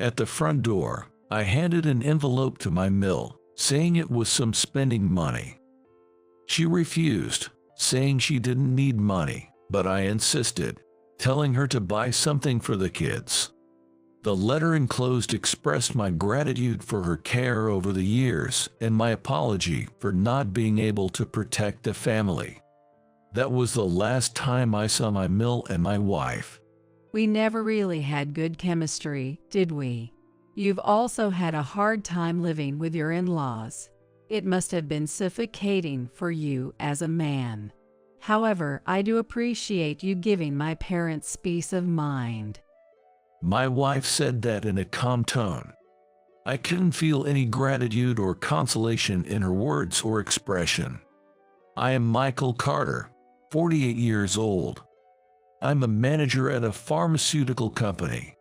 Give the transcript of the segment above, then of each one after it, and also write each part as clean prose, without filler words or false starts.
At the front door, I handed an envelope to my mill, saying it was some spending money. She refused, saying she didn't need money, but I insisted, telling her to buy something for the kids. The letter enclosed expressed my gratitude for her care over the years and my apology for not being able to protect the family. That was the last time I saw my mill and my wife. We never really had good chemistry, did we? You've also had a hard time living with your in-laws. It must have been suffocating for you as a man. However, I do appreciate you giving my parents peace of mind. My wife said that in a calm tone. I couldn't feel any gratitude or consolation in her words or expression. I am Michael Carter, 48 years old. I'm a manager at a pharmaceutical company.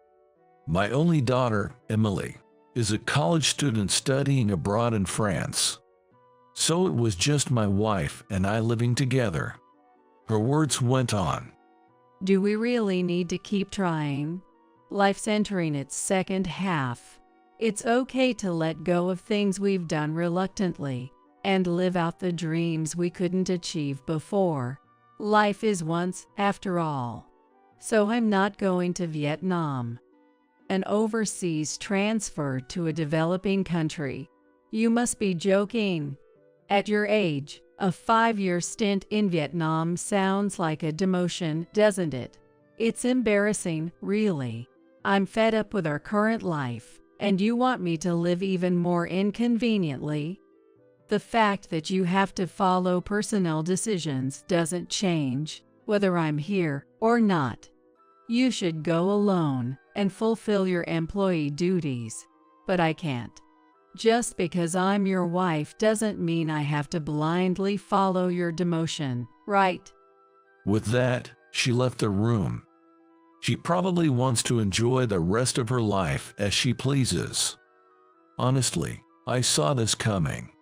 My only daughter, Emily, is a college student studying abroad in France. So it was just my wife and I living together. Her words went on. Do we really need to keep trying? Life's entering its second half. It's okay to let go of things we've done reluctantly and live out the dreams we couldn't achieve before. Life is once, after all. So I'm not going to Vietnam. An overseas transfer to a developing country. You must be joking. At your age, a 5-year stint in Vietnam sounds like a demotion, doesn't it? It's embarrassing, really. I'm fed up with our current life, and you want me to live even more inconveniently? The fact that you have to follow personnel decisions doesn't change, whether I'm here or not. You should go alone and fulfill your employee duties, but I can't. Just because I'm your wife doesn't mean I have to blindly follow your demotion, right? With that, she left the room. She probably wants to enjoy the rest of her life as she pleases. Honestly, I saw this coming.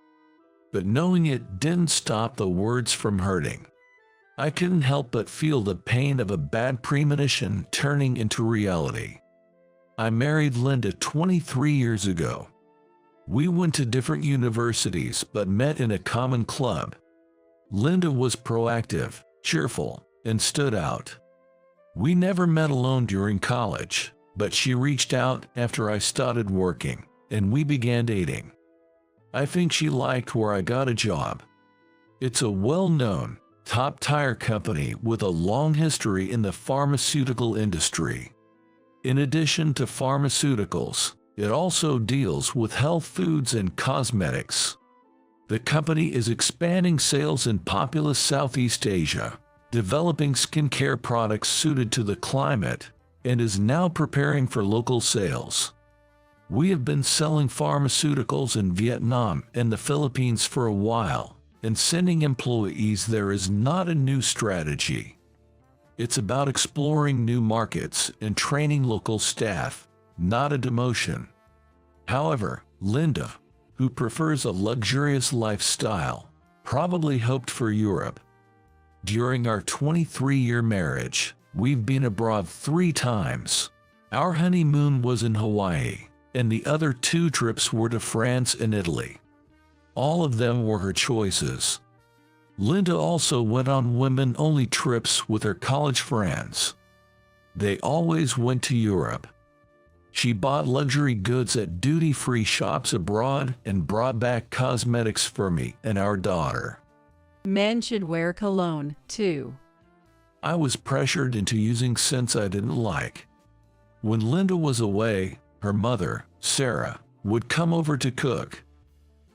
But knowing it didn't stop the words from hurting. I couldn't help but feel the pain of a bad premonition turning into reality. I married Linda 23 years ago. We went to different universities but met in a common club. Linda was proactive, cheerful, and stood out. We never met alone during college, but she reached out after I started working, and we began dating. I think she liked where I got a job. It's a well-known, top-tier company with a long history in the pharmaceutical industry. In addition to pharmaceuticals, it also deals with health foods and cosmetics. The company is expanding sales in populous Southeast Asia, developing skincare products suited to the climate, and is now preparing for local sales. We have been selling pharmaceuticals in Vietnam and the Philippines for a while, and sending employees there is not a new strategy. It's about exploring new markets and training local staff, not a demotion. However, Linda, who prefers a luxurious lifestyle, probably hoped for Europe. During our 23-year marriage, we've been abroad 3 times. Our honeymoon was in Hawaii, and the other 2 trips were to France and Italy. All of them were her choices. Linda also went on women-only trips with her college friends. They always went to Europe. She bought luxury goods at duty-free shops abroad and brought back cosmetics for me and our daughter. Men should wear cologne, too. I was pressured into using scents I didn't like. When Linda was away, her mother, Sarah, would come over to cook.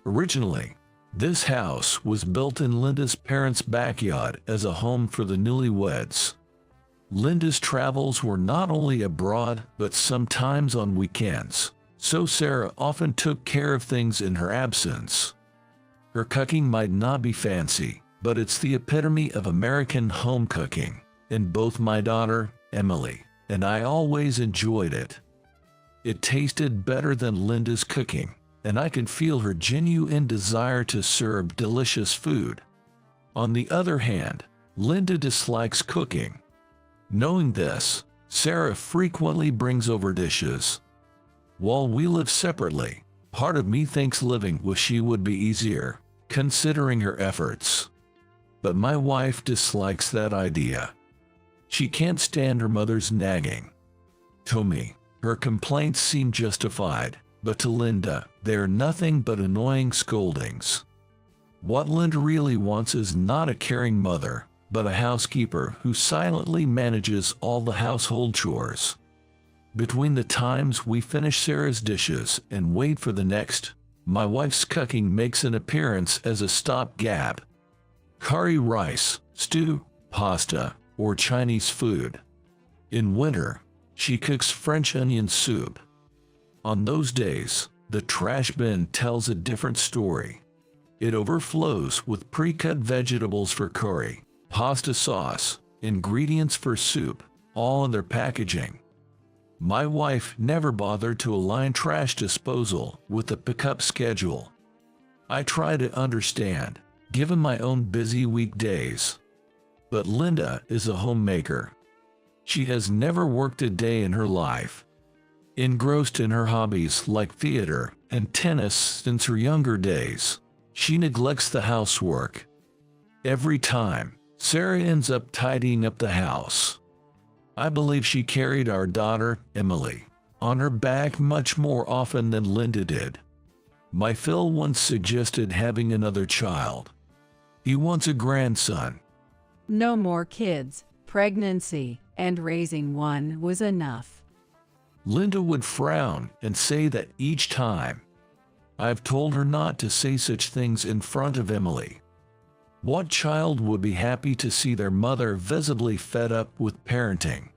Originally, this house was built in Linda's parents' backyard as a home for the newlyweds. Linda's travels were not only abroad but sometimes on weekends, so Sarah often took care of things in her absence. Her cooking might not be fancy, but it's the epitome of American home cooking, and both my daughter, Emily, and I always enjoyed it. It tasted better than Linda's cooking, and I could feel her genuine desire to serve delicious food. On the other hand, Linda dislikes cooking. Knowing this, Sarah frequently brings over dishes. While we live separately, part of me thinks living with she would be easier, considering her efforts. But my wife dislikes that idea. She can't stand her mother's nagging. To me, her complaints seem justified, but to Linda, they are nothing but annoying scoldings. What Linda really wants is not a caring mother, but a housekeeper who silently manages all the household chores. Between the times we finish Sarah's dishes and wait for the next, my wife's cooking makes an appearance as a stopgap. Curry rice, stew, pasta, or Chinese food. In winter, she cooks French onion soup. On those days, the trash bin tells a different story. It overflows with pre-cut vegetables for curry, pasta sauce, ingredients for soup, all in their packaging. My wife never bothered to align trash disposal with a pickup schedule. I try to understand, given my own busy weekdays. But Linda is a homemaker. She has never worked a day in her life. Engrossed in her hobbies like theater and tennis since her younger days, she neglects the housework. Every time, Sarah ends up tidying up the house. I believe she carried our daughter, Emily, on her back much more often than Linda did. My Phil once suggested having another child. He wants a grandson. No more kids. Pregnancy and raising one was enough. Linda would frown and say that each time. I've told her not to say such things in front of Emily. What child would be happy to see their mother visibly fed up with parenting?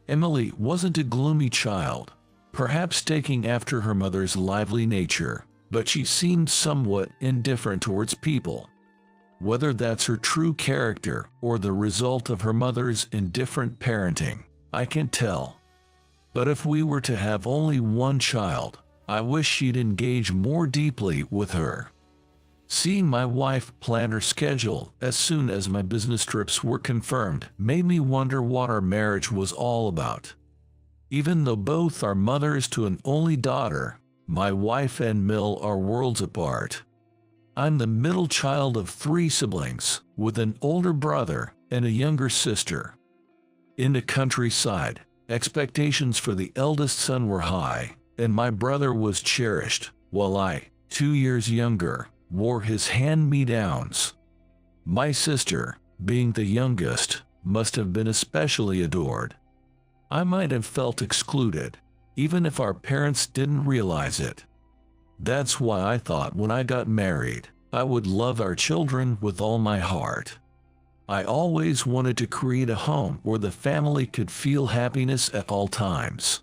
Emily wasn't a gloomy child, perhaps taking after her mother's lively nature, but she seemed somewhat indifferent towards people. Whether that's her true character or the result of her mother's indifferent parenting, I can't tell. But if we were to have only one child, I wish she'd engage more deeply with her. Seeing my wife plan her schedule as soon as my business trips were confirmed made me wonder what our marriage was all about. Even though both are mothers to an only daughter, my wife and Mill are worlds apart. I'm the middle child of 3 siblings, with an older brother and a younger sister. In the countryside, expectations for the eldest son were high, and my brother was cherished, while I, 2 years younger, wore his hand-me-downs. My sister, being the youngest, must have been especially adored. I might have felt excluded, even if our parents didn't realize it. That's why I thought when I got married, I would love our children with all my heart. I always wanted to create a home where the family could feel happiness at all times.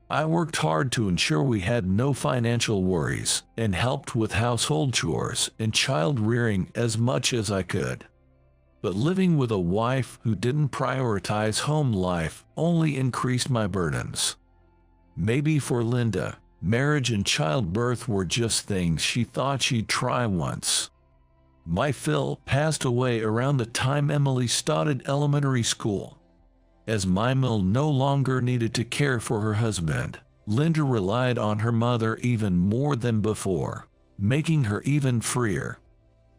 I worked hard to ensure we had no financial worries and helped with household chores and child rearing as much as I could. But living with a wife who didn't prioritize home life only increased my burdens. Maybe for Linda, marriage and childbirth were just things she thought she'd try once. My Phil passed away around the time Emily started elementary school. As my Mill no longer needed to care for her husband, Linda relied on her mother even more than before, making her even freer.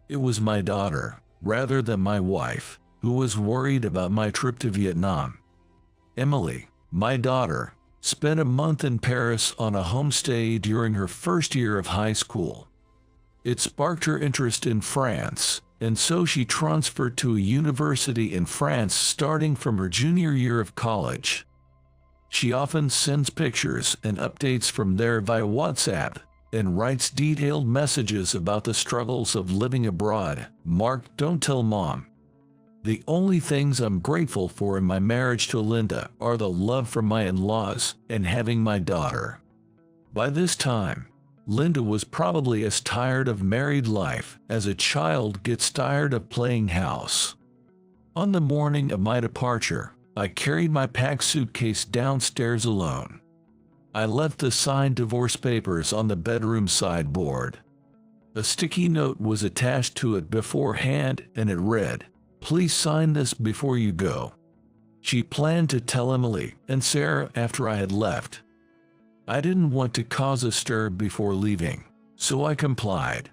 It was my daughter, rather than my wife, who was worried about my trip to Vietnam. Emily, my daughter, spent a month in Paris on a homestay during her first year of high school. It sparked her interest in France, and so she transferred to a university in France starting from her junior year of college. She often sends pictures and updates from there via WhatsApp, and writes detailed messages about the struggles of living abroad. Mark, don't tell Mom. The only things I'm grateful for in my marriage to Linda are the love from my in-laws and having my daughter. By this time, Linda was probably as tired of married life as a child gets tired of playing house. On the morning of my departure, I carried my packed suitcase downstairs alone. I left the signed divorce papers on the bedroom sideboard. A sticky note was attached to it beforehand, and it read, "Please sign this before you go." She planned to tell Emily and Sarah after I had left. I didn't want to cause a stir before leaving, so I complied.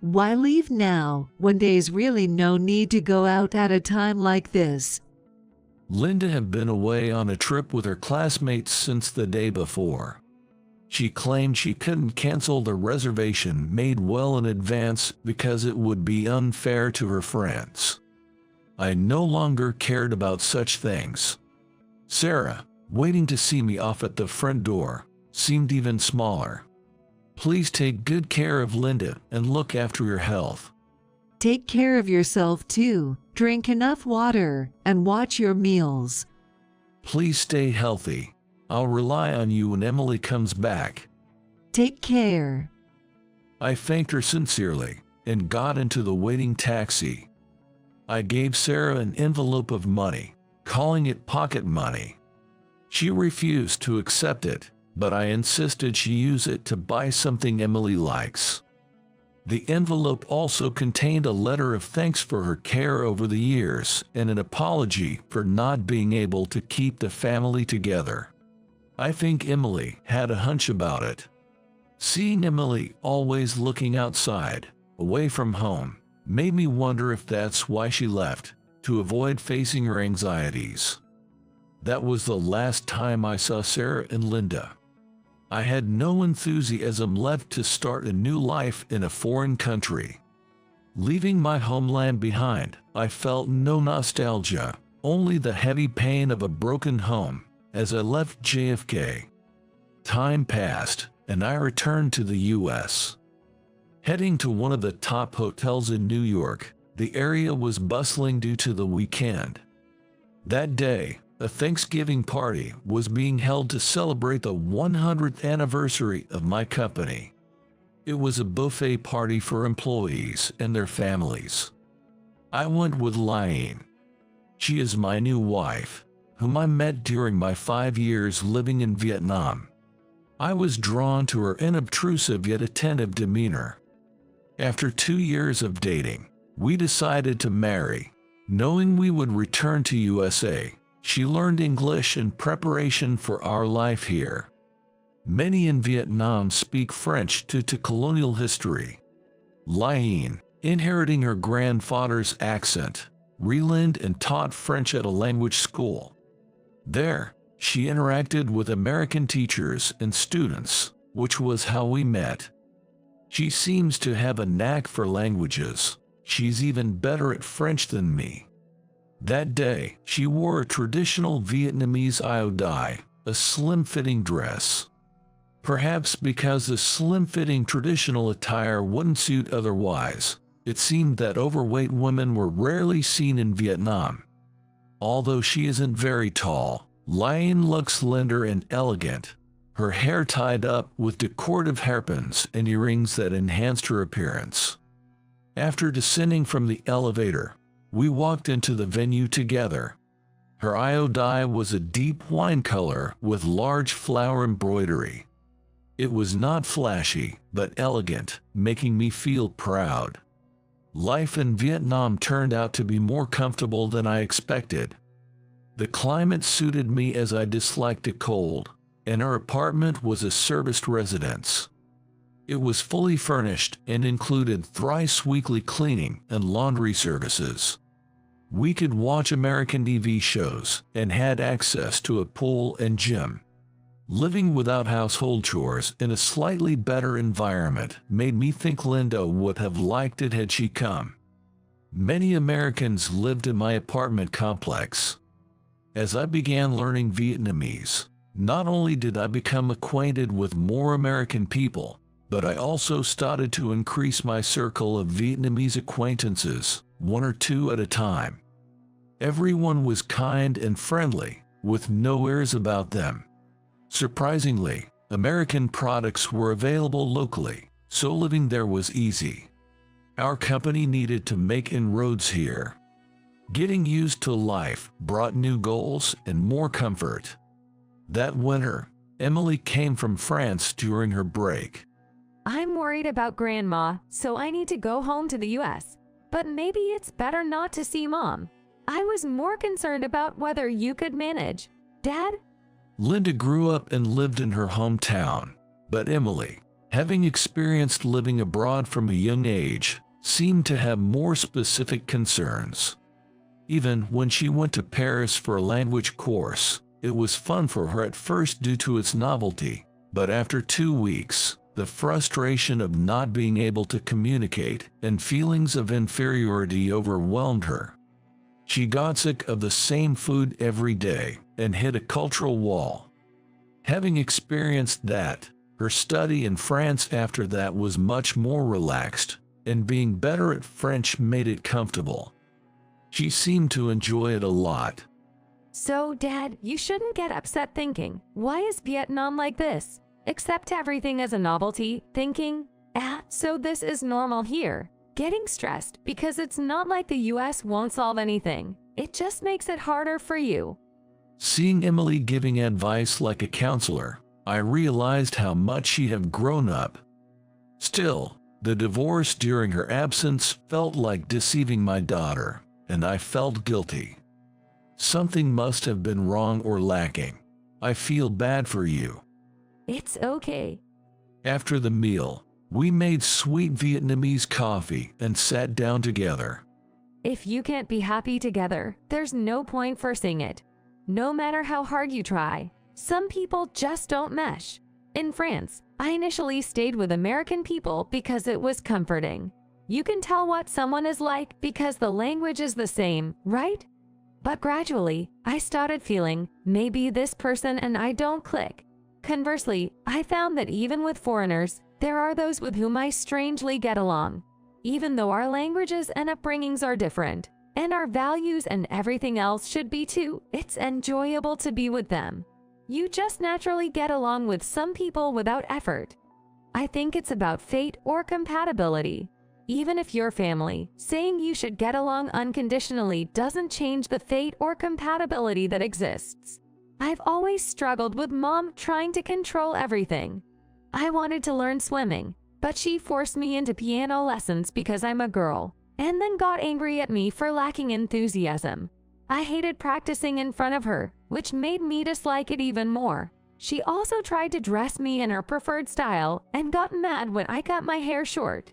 Why leave now, when there's really no need to go out at a time like this? Linda had been away on a trip with her classmates since the day before. She claimed she couldn't cancel the reservation made well in advance because it would be unfair to her friends. I no longer cared about such things. Sarah, waiting to see me off at the front door, seemed even smaller. Please take good care of Linda and look after your health. Take care of yourself too. Drink enough water and watch your meals. Please stay healthy. I'll rely on you when Emily comes back. Take care. I thanked her sincerely and got into the waiting taxi. I gave Sarah an envelope of money, calling it pocket money. She refused to accept it, but I insisted she use it to buy something Emily likes. The envelope also contained a letter of thanks for her care over the years and an apology for not being able to keep the family together. I think Emily had a hunch about it. Seeing Emily always looking outside, away from home, made me wonder if that's why she left, to avoid facing her anxieties. That was the last time I saw Sarah and Linda. I had no enthusiasm left to start a new life in a foreign country. Leaving my homeland behind, I felt no nostalgia, only the heavy pain of a broken home as I left JFK. Time passed, and I returned to the U.S. Heading to one of the top hotels in New York, the area was bustling due to the weekend. That day, a Thanksgiving party was being held to celebrate the 100th anniversary of my company. It was a buffet party for employees and their families. I went with Lynn. She is my new wife, whom I met during my 5 years living in Vietnam. I was drawn to her unobtrusive yet attentive demeanor. After 2 years of dating, we decided to marry, knowing we would return to USA. She learned English in preparation for our life here. Many in Vietnam speak French due to colonial history. Lynn, inheriting her grandfather's accent, relearned and taught French at a language school. There, she interacted with American teachers and students, which was how we met. She seems to have a knack for languages. She's even better at French than me. That day, she wore a traditional Vietnamese aita, a slim-fitting dress. Perhaps because the slim-fitting traditional attire wouldn't suit otherwise, it seemed that overweight women were rarely seen in Vietnam. Although she isn't very tall, Lynn looks slender and elegant, her hair tied up with decorative hairpins and earrings that enhanced her appearance. After descending from the elevator, we walked into the venue together. Her aita was a deep wine color with large flower embroidery. It was not flashy, but elegant, making me feel proud. Life in Vietnam turned out to be more comfortable than I expected. The climate suited me as I disliked the cold, and our apartment was a serviced residence. It was fully furnished and included thrice weekly cleaning and laundry services. We could watch American TV shows and had access to a pool and gym. Living without household chores in a slightly better environment made me think Linda would have liked it had she come. Many Americans lived in my apartment complex. As I began learning Vietnamese, not only did I become acquainted with more American people, but I also started to increase my circle of Vietnamese acquaintances, 1 or 2 at a time. Everyone was kind and friendly, with no airs about them. Surprisingly, American products were available locally, so living there was easy. Our company needed to make inroads here. Getting used to life brought new goals and more comfort. That winter, Emily came from France during her break. I'm worried about Grandma, so I need to go home to the US. But maybe it's better not to see Mom. I was more concerned about whether you could manage. Dad? Linda grew up and lived in her hometown, but Emily, having experienced living abroad from a young age, seemed to have more specific concerns. Even when she went to Paris for a language course, it was fun for her at first due to its novelty, but after 2 weeks, the frustration of not being able to communicate and feelings of inferiority overwhelmed her. She got sick of the same food every day and hit a cultural wall. Having experienced that, her study in France after that was much more relaxed, and being better at French made it comfortable. She seemed to enjoy it a lot. So, Dad, you shouldn't get upset thinking, why is Vietnam like this? Accept everything as a novelty, thinking, so this is normal here. Getting stressed because it's not like the US won't solve anything. It just makes it harder for you. Seeing Emily giving advice like a counselor, I realized how much she had grown up. Still, the divorce during her absence felt like deceiving my daughter, and I felt guilty. Something must have been wrong or lacking. I feel bad for you. It's okay. After the meal, we made sweet Vietnamese coffee and sat down together. If you can't be happy together, there's no point forcing it. No matter how hard you try, some people just don't mesh. In France, I initially stayed with American people because it was comforting. You can tell what someone is like because the language is the same, right? But gradually, I started feeling maybe this person and I don't click. Conversely, I found that even with foreigners, there are those with whom I strangely get along. Even though our languages and upbringings are different, and our values and everything else should be too, it's enjoyable to be with them. You just naturally get along with some people without effort. I think it's about fate or compatibility. Even if you're family, saying you should get along unconditionally doesn't change the fate or compatibility that exists. I've always struggled with Mom trying to control everything. I wanted to learn swimming, but she forced me into piano lessons because I'm a girl, and then got angry at me for lacking enthusiasm. I hated practicing in front of her, which made me dislike it even more. She also tried to dress me in her preferred style and got mad when I cut my hair short.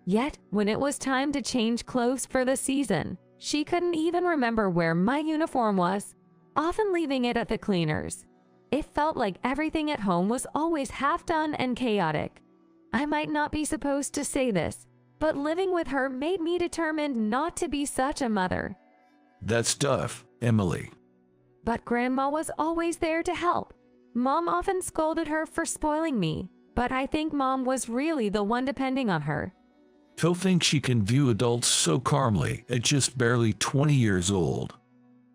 Yet, when it was time to change clothes for the season, she couldn't even remember where my uniform was, often leaving it at the cleaners. It felt like everything at home was always half done and chaotic. I might not be supposed to say this, but living with her made me determined not to be such a mother. That's tough, Emily. But Grandma was always there to help. Mom often scolded her for spoiling me, but I think Mom was really the one depending on her. To think she can view adults so calmly at just barely 20 years old.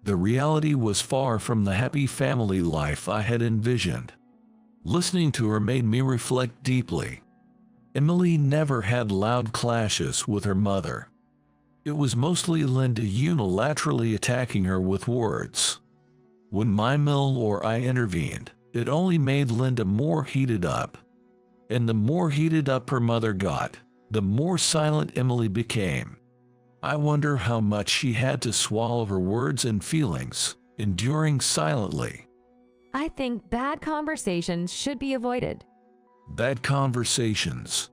The reality was far from the happy family life I had envisioned. Listening to her made me reflect deeply. Emily never had loud clashes with her mother. It was mostly Linda unilaterally attacking her with words. When my mill or I intervened, it only made Linda more heated up. And the more heated up her mother got, the more silent Emily became. I wonder how much she had to swallow her words and feelings, enduring silently. I think bad conversations should be avoided. Bad conversations.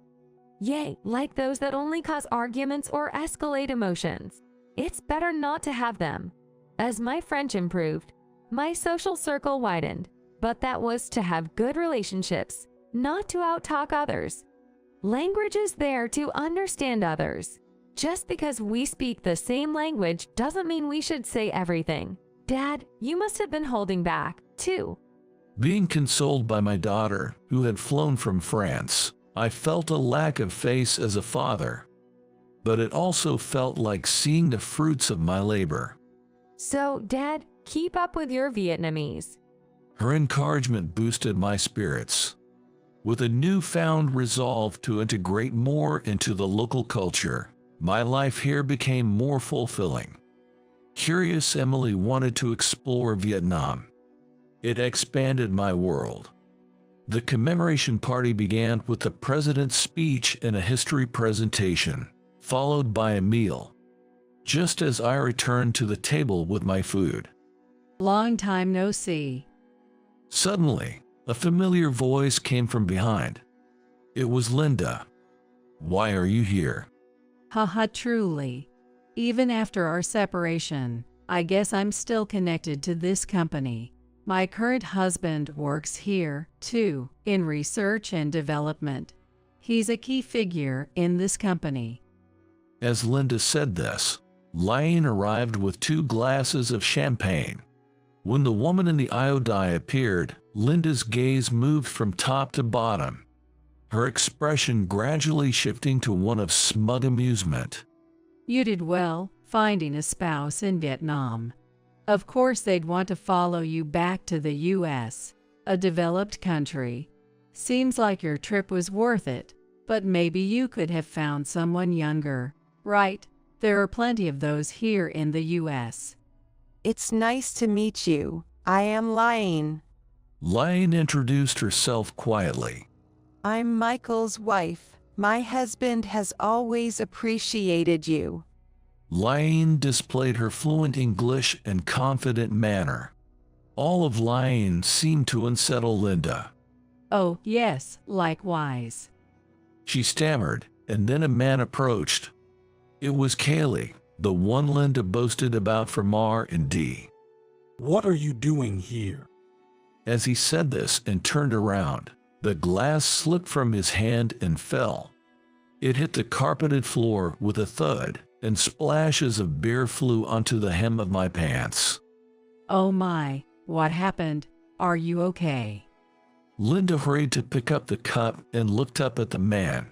Yay, like those that only cause arguments or escalate emotions. It's better not to have them. As my French improved, my social circle widened, but that was to have good relationships, not to outtalk others. Language is there to understand others. Just because we speak the same language doesn't mean we should say everything. Dad, you must have been holding back, too. Being consoled by my daughter, who had flown from France, I felt a lack of face as a father. But it also felt like seeing the fruits of my labor. So, Dad, keep up with your Vietnamese. Her encouragement boosted my spirits. With a newfound resolve to integrate more into the local culture, my life here became more fulfilling. Curious Emily wanted to explore Vietnam. It expanded my world. The commemoration party began with the president's speech and a history presentation, followed by a meal. Just as I returned to the table with my food. Long time no see. Suddenly, a familiar voice came from behind. It was Linda. "Why are you here?" Haha, truly. Even after our separation, I guess I'm still connected to this company. My current husband works here, too, in research and development. He's a key figure in this company. As Linda said this, Lane arrived with 2 glasses of champagne. When the woman in the iodine appeared, Linda's gaze moved from top to bottom, her expression gradually shifting to one of smug amusement. You did well, finding a spouse in Vietnam. Of course they'd want to follow you back to the US, a developed country. Seems like your trip was worth it, but maybe you could have found someone younger, right? There are plenty of those here in the US. It's nice to meet you. I am Lane. Lane introduced herself quietly. I'm Michael's wife. My husband has always appreciated you. Lane displayed her fluent English and confident manner. All of Lane seemed to unsettle Linda. Oh, yes, likewise. She stammered, and then a man approached. It was Kaylee, the one Linda boasted about from R&D. "What are you doing here?" As he said this and turned around, the glass slipped from his hand and fell. It hit the carpeted floor with a thud, and splashes of beer flew onto the hem of my pants. Oh my, what happened? Are you okay? Linda hurried to pick up the cup and looked up at the man.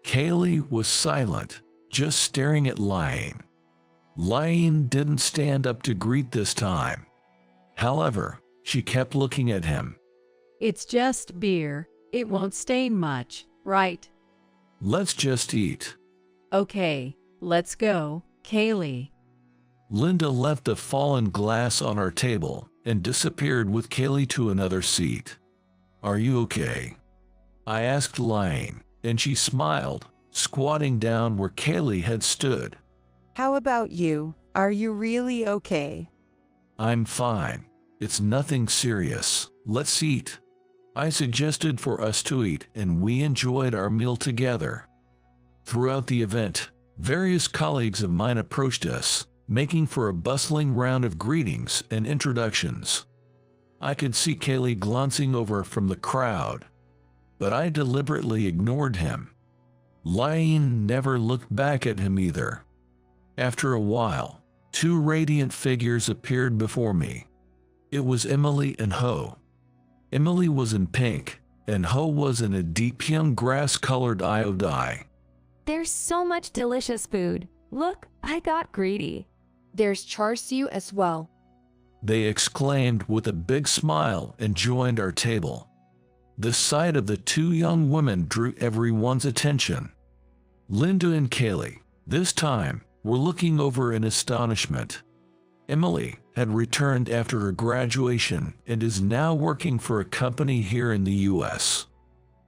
Kaylee was silent, just staring at Lane. Lane didn't stand up to greet this time. However, she kept looking at him. It's just beer. It won't stain much, right? Let's just eat. Okay, let's go, Kaylee. Linda left the fallen glass on our table and disappeared with Kaylee to another seat. Are you okay? I asked Lane, and she smiled, squatting down where Kaylee had stood. How about you? Are you really okay? I'm fine. It's nothing serious. Let's eat. I suggested for us to eat, and we enjoyed our meal together. Throughout the event, various colleagues of mine approached us, making for a bustling round of greetings and introductions. I could see Kaylee glancing over from the crowd, but I deliberately ignored him. Lane never looked back at him either. After a while, 2 radiant figures appeared before me. It was Emily and Ho. Emily was in pink, and Ho was in a deep young grass-colored iodine. There's so much delicious food. Look, I got greedy. There's char siu as well. They exclaimed with a big smile and joined our table. The sight of the 2 young women drew everyone's attention. Linda and Kaylee, this time, were looking over in astonishment. Emily had returned after her graduation and is now working for a company here in the US.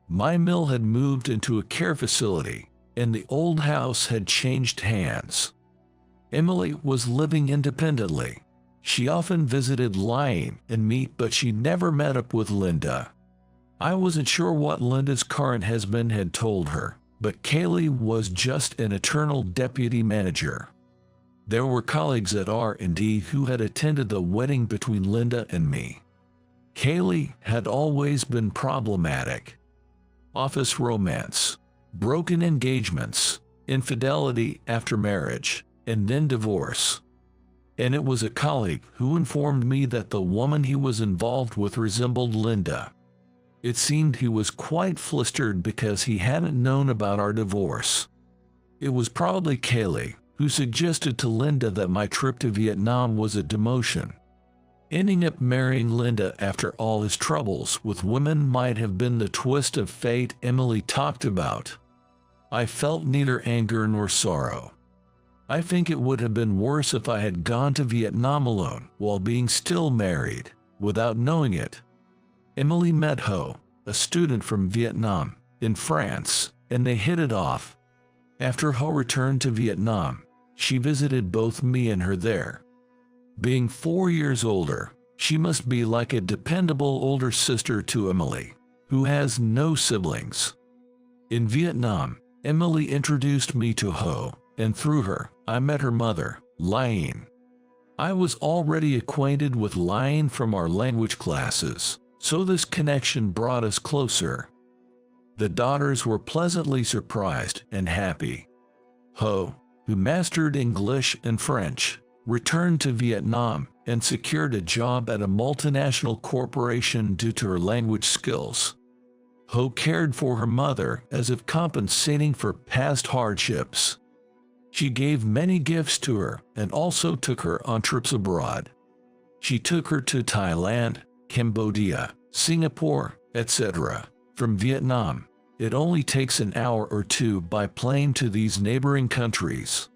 My mill had moved into a care facility, and the old house had changed hands. Emily was living independently. She often visited Lane and me, but she never met up with Linda. I wasn't sure what Linda's current husband had told her, but Kaylee was just an eternal deputy manager. There were colleagues at R&D who had attended the wedding between Linda and me. Kaylee had always been problematic. Office romance, broken engagements, infidelity after marriage, and then divorce. And it was a colleague who informed me that the woman he was involved with resembled Linda. It seemed he was quite flustered because he hadn't known about our divorce. It was probably Kaylee who suggested to Linda that my trip to Vietnam was a demotion. Ending up marrying Linda after all his troubles with women might have been the twist of fate Emily talked about. I felt neither anger nor sorrow. I think it would have been worse if I had gone to Vietnam alone while being still married, without knowing it. Emily met Ho, a student from Vietnam, in France, and they hit it off. After Ho returned to Vietnam, she visited both me and her there. Being 4 years older, She must be like a dependable older sister to Emily, who has no siblings. In Vietnam, Emily introduced me to Ho, and through her, I met her mother, Liane. I was already acquainted with Liane from our language classes, so this connection brought us closer. The daughters were pleasantly surprised and happy. Ho, who mastered English and French, returned to Vietnam and secured a job at a multinational corporation due to her language skills. Ho cared for her mother as if compensating for past hardships. She gave many gifts to her and also took her on trips abroad. She took her to Thailand, Cambodia, Singapore, etc. From Vietnam, it only takes an hour or two by plane to these neighboring countries.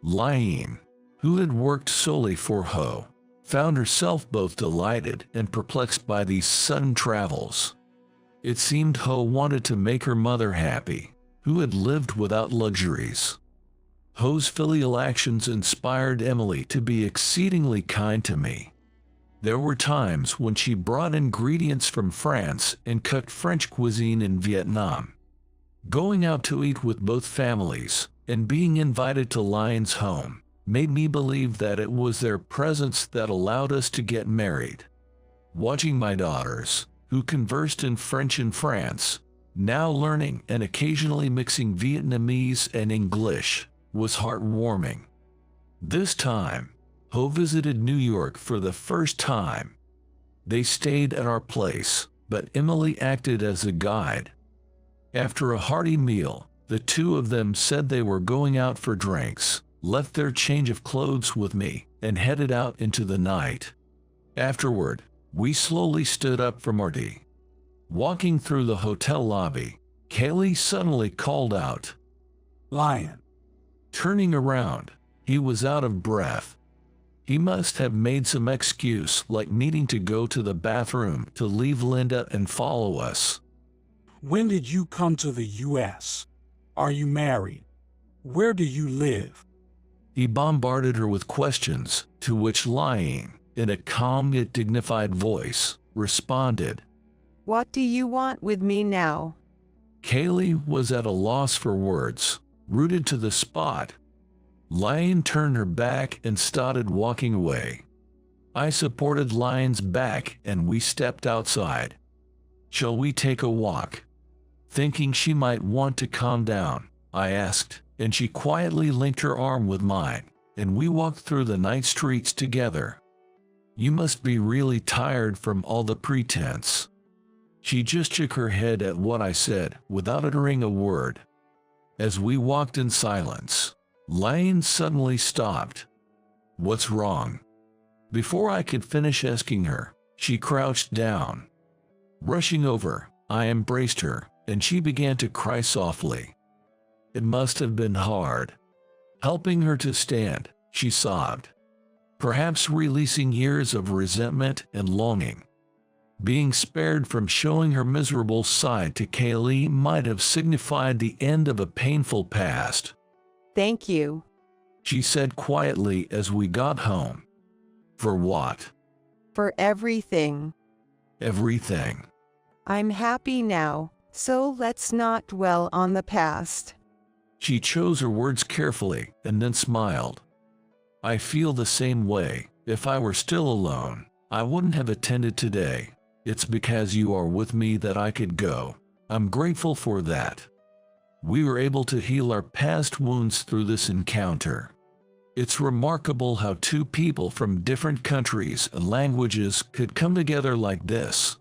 Liane, who had worked solely for Ho, found herself both delighted and perplexed by these sudden travels. It seemed Ho wanted to make her mother happy, who had lived without luxuries. Ho's filial actions inspired Emily to be exceedingly kind to me. There were times when she brought ingredients from France and cooked French cuisine in Vietnam. Going out to eat with both families and being invited to Liane's home made me believe that it was their presence that allowed us to get married. Watching my daughters, who conversed in French in France, now learning and occasionally mixing Vietnamese and English, was heartwarming. This time, Ho visited New York for the first time. They stayed at our place, but Emily acted as a guide. After a hearty meal, the two of them said they were going out for drinks, left their change of clothes with me, and headed out into the night. Afterward, we slowly stood up from our tea. Walking through the hotel lobby, Kaylee suddenly called out, Lion. Turning around, he was out of breath. He must have made some excuse like needing to go to the bathroom to leave Linda and follow us. When did you come to the U.S.? Are you married? Where do you live? He bombarded her with questions, to which Liane, in a calm yet dignified voice, responded. What do you want with me now? Kaylee was at a loss for words, rooted to the spot. Liane turned her back and started walking away. I supported Liane's back and we stepped outside. Shall we take a walk? Thinking she might want to calm down, I asked, and she quietly linked her arm with mine, and we walked through the night streets together. You must be really tired from all the pretense. She just shook her head at what I said without uttering a word. As we walked in silence, Liane suddenly stopped. What's wrong? Before I could finish asking her, she crouched down. Rushing over, I embraced her, and she began to cry softly. It must have been hard. Helping her to stand, she sobbed, perhaps releasing years of resentment and longing. Being spared from showing her miserable side to Kaylee might have signified the end of a painful past. Thank you, she said quietly as we got home. For what? for everything. Everything. I'm happy now, so let's not dwell on the past. She chose her words carefully and then smiled. I feel the same way. If I were still alone, I wouldn't have attended today. It's because you are with me that I could go. I'm grateful for that. We were able to heal our past wounds through this encounter. It's remarkable how two people from different countries and languages could come together like this.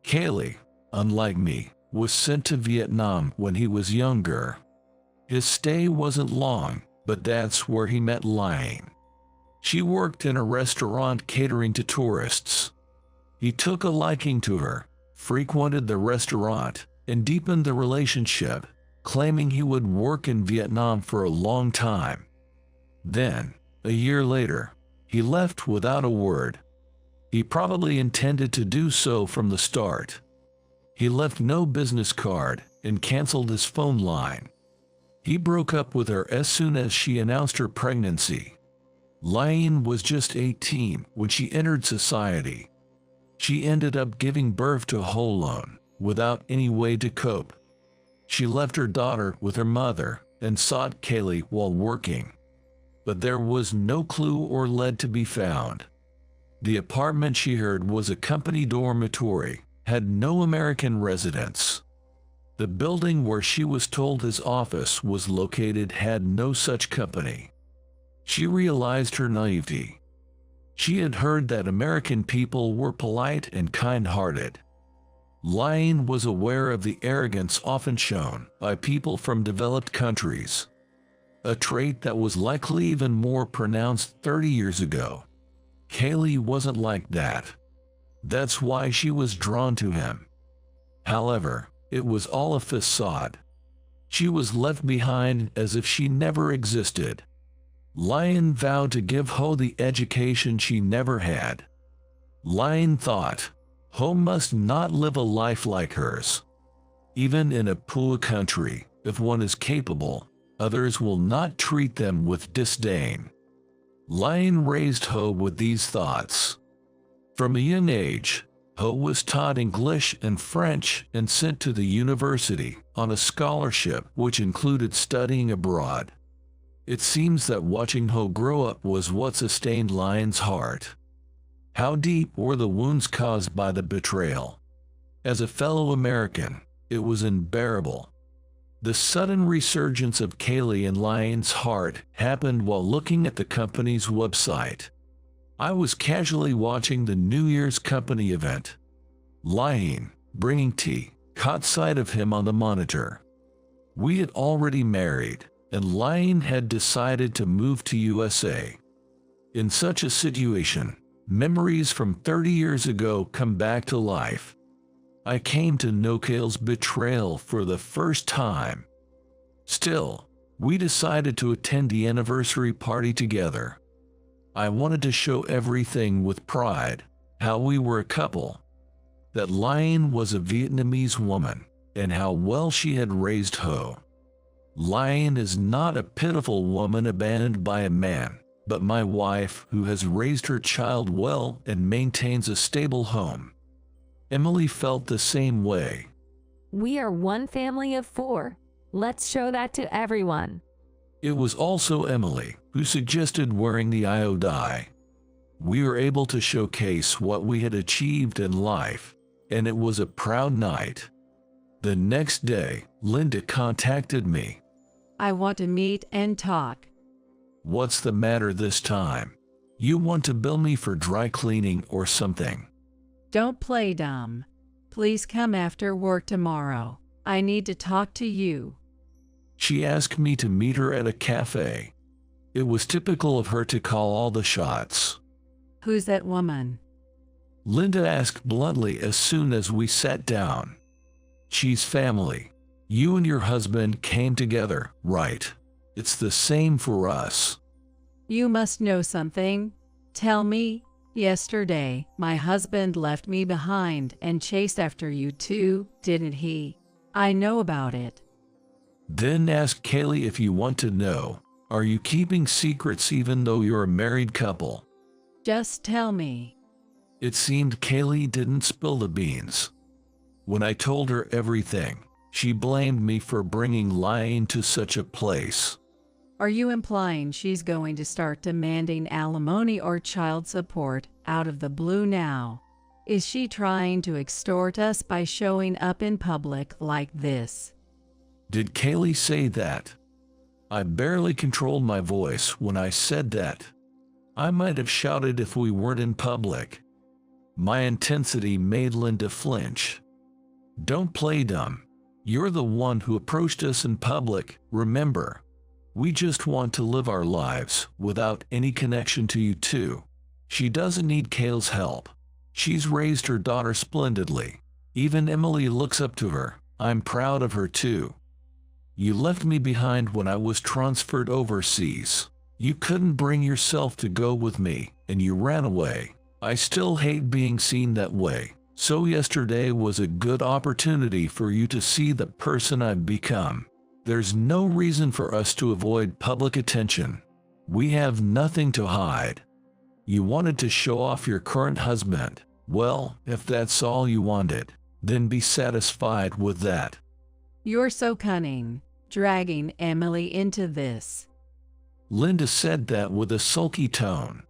Kaylee, unlike me, was sent to Vietnam when he was younger. His stay wasn't long, but that's where he met Liane. She worked in a restaurant catering to tourists. He took a liking to her, frequented the restaurant, and deepened the relationship, claiming he would work in Vietnam for a long time. Then, a year later, he left without a word. He probably intended to do so from the start. He left no business card and canceled his phone line. He broke up with her as soon as she announced her pregnancy. Lying was just 18 when she entered society. She ended up giving birth to Ho alone, without any way to cope. She left her daughter with her mother and sought Kaylee while working. But there was no clue or lead to be found. The apartment she heard was a company dormitory, had no American residents. The building where she was told his office was located had no such company. She realized her naivety. She had heard that American people were polite and kind-hearted. Lying was aware of the arrogance often shown by people from developed countries, a trait that was likely even more pronounced 30 years ago. Kaylee wasn't like that. That's why she was drawn to him. However, it was all a facade. She was left behind as if she never existed. Lion vowed to give Ho the education she never had. Lion thought, Ho must not live a life like hers. Even in a poor country, if one is capable, others will not treat them with disdain. Lion raised Ho with these thoughts. From a young age, Ho was taught English and French and sent to the university on a scholarship which included studying abroad. It seems that watching Ho grow up was what sustained Lion's heart. How deep were the wounds caused by the betrayal? As a fellow American, it was unbearable. The sudden resurgence of Kaylee in Lion's heart happened while looking at the company's website. I was casually watching the New Year's company event. Lion, bringing tea, caught sight of him on the monitor. We had already married, and Lion had decided to move to USA. In such a situation, memories from 30 years ago come back to life. I came to know Kaylee's betrayal for the first time. Still, we decided to attend the anniversary party together. I wanted to show everything with pride, how we were a couple, that Lion was a Vietnamese woman, and how well she had raised Ho. Lion is not a pitiful woman abandoned by a man, but my wife who has raised her child well and maintains a stable home. Emily felt the same way. We are one family of 4. Let's show that to everyone. It was also Emily who suggested wearing the IO dye. We were able to showcase what we had achieved in life, and it was a proud night. The next day, Linda contacted me. I want to meet and talk. What's the matter this time? You want to bill me for dry cleaning or something? Don't play dumb. Please come after work tomorrow. I need to talk to you. She asked me to meet her at a cafe. It was typical of her to call all the shots. Who's that woman? Linda asked bluntly as soon as we sat down. She's family. You and your husband came together, right? It's the same for us. You must know something. Tell me. Yesterday, my husband left me behind and chased after you too, didn't he? I know about it. Then ask Kaylee if you want to know. Are you keeping secrets even though you're a married couple? Just tell me. It seemed Kaylee didn't spill the beans. When I told her everything, she blamed me for bringing Lion to such a place. Are you implying she's going to start demanding alimony or child support out of the blue now? Is she trying to extort us by showing up in public like this? Did Kaylee say that? I barely controlled my voice when I said that. I might have shouted if we weren't in public. My intensity made Linda flinch. Don't play dumb. You're the one who approached us in public, remember? We just want to live our lives without any connection to you two. She doesn't need Kaylee's help. She's raised her daughter splendidly. Even Emily looks up to her. I'm proud of her too. You left me behind when I was transferred overseas. You couldn't bring yourself to go with me, and you ran away. I still hate being seen that way. So yesterday was a good opportunity for you to see the person I've become. There's no reason for us to avoid public attention. We have nothing to hide. You wanted to show off your current husband. Well, if that's all you wanted, then be satisfied with that. You're so cunning, dragging Emily into this. Linda said that with a sulky tone.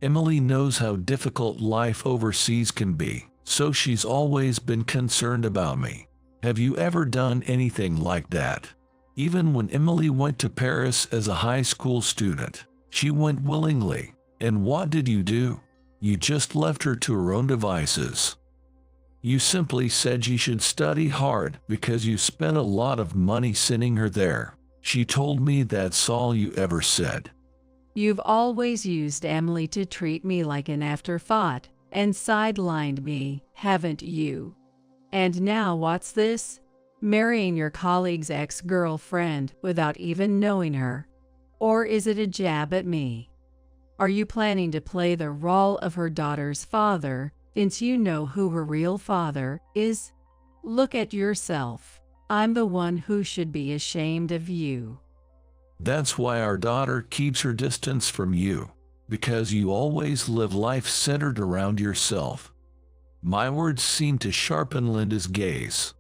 Emily knows how difficult life overseas can be, so she's always been concerned about me. Have you ever done anything like that? Even when Emily went to Paris as a high school student, she went willingly. And what did you do? You just left her to her own devices. You simply said she should study hard because you spent a lot of money sending her there. She told me that's all you ever said. You've always used Emily to treat me like an afterthought and sidelined me, haven't you? And now what's this? Marrying your colleague's ex-girlfriend without even knowing her? Or is it a jab at me? Are you planning to play the role of her daughter's father since you know who her real father is? Look at yourself. I'm the one who should be ashamed of you. That's why our daughter keeps her distance from you, because you always live life centered around yourself. My words seem to sharpen Linda's gaze.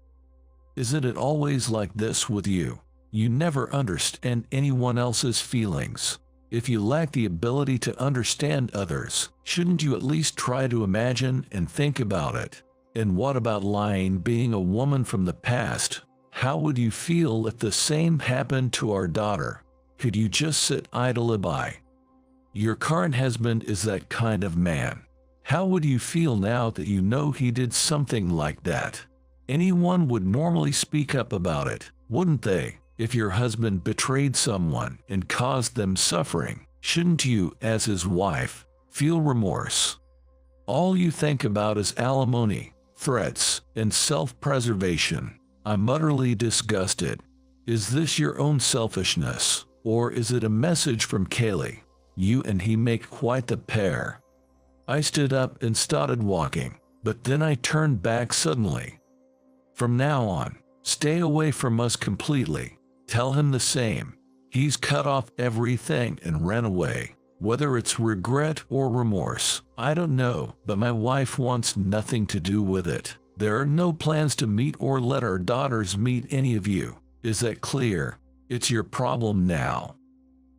Isn't it always like this with you? You never understand anyone else's feelings. If you lack the ability to understand others, shouldn't you at least try to imagine and think about it? And what about lying being a woman from the past? How would you feel if the same happened to our daughter? Could you just sit idly by? Your current husband is that kind of man. How would you feel now that you know he did something like that? Anyone would normally speak up about it, wouldn't they? If your husband betrayed someone and caused them suffering, shouldn't you, as his wife, feel remorse? All you think about is alimony, threats, and self-preservation. I'm utterly disgusted. Is this your own selfishness, or is it a message from Kaylee? You and he make quite the pair. I stood up and started walking, but then I turned back suddenly. From now on, stay away from us completely. Tell him the same. He's cut off everything and ran away. Whether it's regret or remorse, I don't know, but my wife wants nothing to do with it. There are no plans to meet or let our daughters meet any of you. Is that clear? It's your problem now.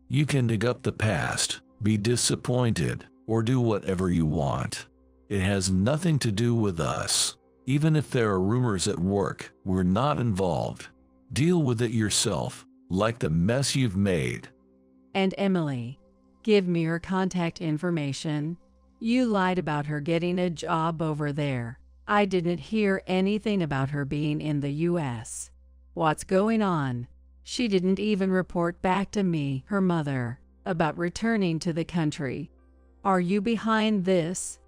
You can dig up the past, be disappointed, or do whatever you want. It has nothing to do with us. Even if there are rumors at work, we're not involved. Deal with it yourself, like the mess you've made. And Emily, give me her contact information. You lied about her getting a job over there. I didn't hear anything about her being in the US. What's going on? She didn't even report back to me, her mother, about returning to the country. Are you behind this?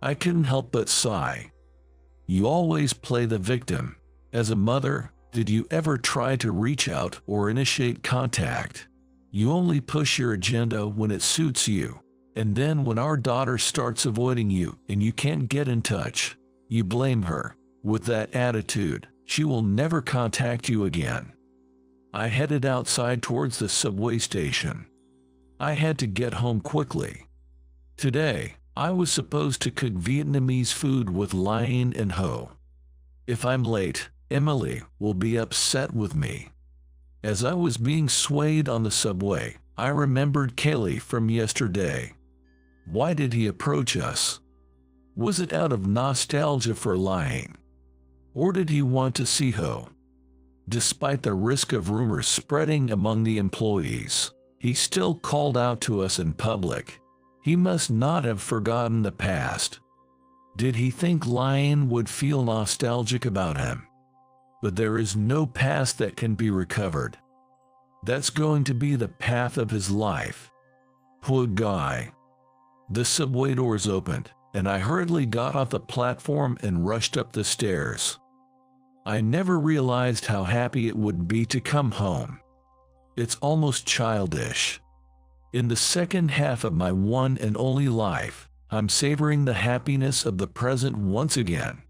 I couldn't help but sigh. You always play the victim. As a mother, did you ever try to reach out or initiate contact? You only push your agenda when it suits you. And then when our daughter starts avoiding you and you can't get in touch, you blame her. With that attitude, she will never contact you again. I headed outside towards the subway station. I had to get home quickly. Today, I was supposed to cook Vietnamese food with Lion and Ho. If I'm late, Emily will be upset with me. As I was being swayed on the subway, I remembered Kaylee from yesterday. Why did he approach us? Was it out of nostalgia for Lion? Or did he want to see Ho? Despite the risk of rumors spreading among the employees, he still called out to us in public. He must not have forgotten the past. Did he think Lion would feel nostalgic about him? But there is no past that can be recovered. That's going to be the path of his life. Poor guy. The subway doors opened, and I hurriedly got off the platform and rushed up the stairs. I never realized how happy it would be to come home. It's almost childish. In the second half of my one and only life, I'm savoring the happiness of the present once again.